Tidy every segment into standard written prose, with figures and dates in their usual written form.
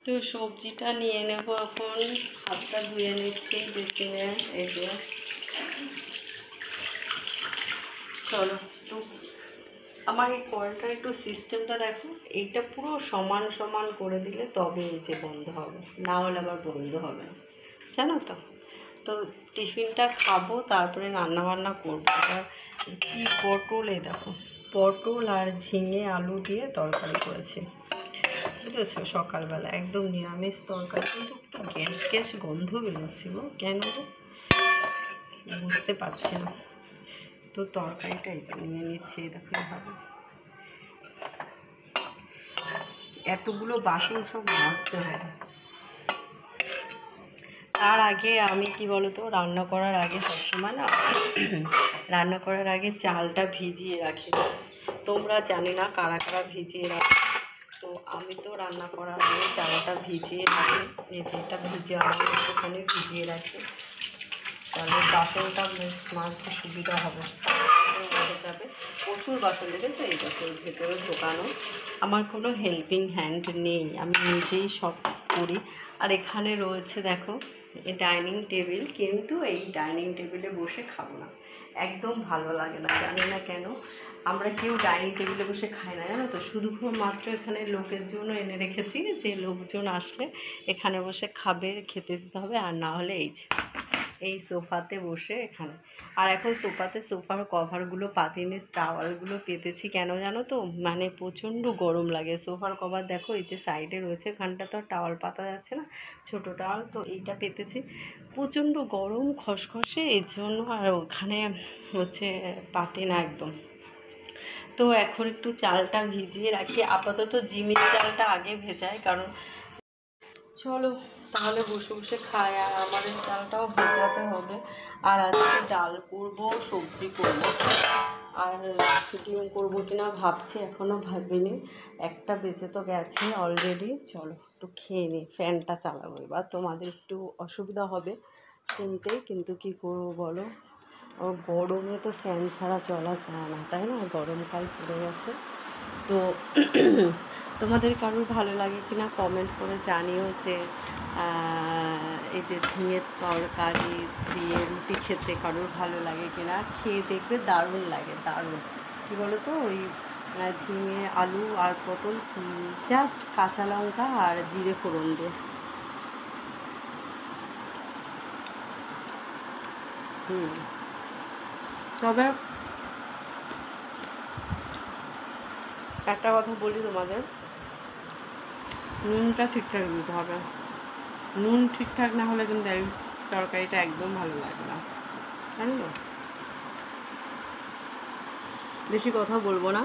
তো সবজিটা নিয়ে নেব এখন, হাতটা ধুয়ে নিচ্ছি বেসিনে। এই যে চলো একটু আমার এই কলটার একটু সিস্টেমটা দেখো, এইটা পুরো সমান সমান করে দিলে তবে এই যে বন্ধ হবে, না হলে আবার বন্ধ হবে না, জানো তো। তো টিফিনটা খাবো, তারপরে রান্নাবান্না করবো। এটা কী পটল, এই দেখো পটল আর ঝিঙে আলু দিয়ে তরকারি করেছি, বুঝেছো। সকালবেলা একদম নিরামিষ তরকারি, কিন্তু একটু গ্যাস গ্যাস গন্ধ বেরোচ্ছে গো, কেন গো বুঝতে পারছি না। তো তরকারিটা এই যে নিয়ে নিচ্ছি, দেখো এভাবে। এতগুলো বাসন সব মাজতে হবে। তার আগে আমি কি বলতো, রান্না করার আগে সবসময় না রান্না করার আগে চালটা ভিজিয়ে রাখি। তোমরা জানি না কারা কারা ভিজিয়ে রাখো, তো আমি তো রান্না করার আগে চালটা ভিজিয়ে রাখি। এই যেটা ভিজে আমার একটুখানি ভিজিয়ে রাখি, তাহলে বাসনটা মাজতে সুবিধা হবে, যাবে। প্রচুর বাসন দেখেছো, এই দেখো ভেতরে ঢোকানো। আমার কোনো হেল্পিং হ্যান্ড নেই, আমি নিজেই সব করি। আর এখানে রয়েছে দেখো এই ডাইনিং টেবিল, কিন্তু এই ডাইনিং টেবিলে বসে খাবো না, একদম ভালো লাগে না, জানি না কেন। আমরা কেউ ডাইনিং টেবিলে বসে খাই না, জানো তো। শুধু মাত্র এখানে লোকের জন্য এনে রেখেছি, যে লোকজন আসলে এখানে বসে খাবে, খেতে দিতে হবে, আর না হলে এই সোফাতে বসে এখানে। আর এখন সোফার কভারগুলো পাতিনি, টাওয়ালগুলো পেতেছি কেন জানো তো, মানে প্রচণ্ড গরম লাগে। সোফার কভার দেখো এই যে সাইডে রয়েছে, এখানটা তো টাওয়াল পাতা যাচ্ছে না, ছোটো টাওয়াল, তো এইটা পেতেছি। প্রচণ্ড গরম খসখসে, এই জন্য আর ওখানে হচ্ছে পাতি না একদম। তো এখন একটু চালটা ভিজিয়ে রাখি, আপাতত জিমির চালটা আগে ভেজাই, কারণ চলো তাহলে বসে বসে খাই, আর আমার এই চালটাও ভেজাতে হবে। আর আজকে ডাল করব, সবজি করব, আর ডিম করবো কিনা ভাবছি, এখনও ভাবিনি। 1টা বেজে তো গেছে অলরেডি। চলো একটু খেয়ে নিই, ফ্যানটা চালাবো এবার। তোমাদের একটু অসুবিধা হবে শুনতে, কিন্তু কি করবো বলো, গরমে তো ফ্যান ছাড়া চলা যায় না, তাই না, গরমকাল পড়ে গেছে। তো তোমাদের কারোর ভালো লাগে কি না কমেন্ট করে জানিও, যে এই যে ঝিঙের তরকারি দিয়ে রুটি খেতে কারোর ভালো লাগে কি না। খেয়ে দেখবে দারুণ লাগে, দারুণ। কী বলো তো, ওই ঝিঙে আলু আর পটল, জাস্ট কাঁচা লঙ্কা আর জিরে ফোড়ন দিয়ে। তবে একটা কথা বলি তোমাদের, নুনটা ঠিকঠাক দিতে হবে। নুন ঠিকঠাক না হলে কিন্তু এই তরকারিটা একদম ভালো লাগে না, জানো তো। বেশি কথা বলবো না,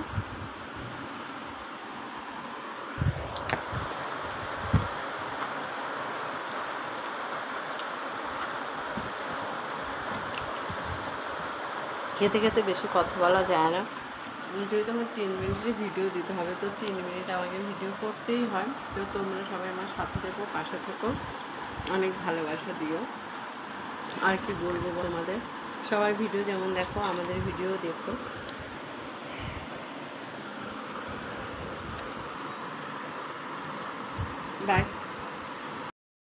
খেতে খেতে বেশি কথা বলা যায় না। যেহেতু আমার 3 মিনিটের ভিডিও দিতে হবে, তো 3 মিনিট আমাকে ভিডিও করতেই হয়। তো তোমরা সবাই আমার সাথে থেকো, পাশে থেকো, অনেক ভালোবাসা দিও। আর কি বলবো তোমাদের, সবাই ভিডিও যেমন দেখো, আমাদের ভিডিও দেখো।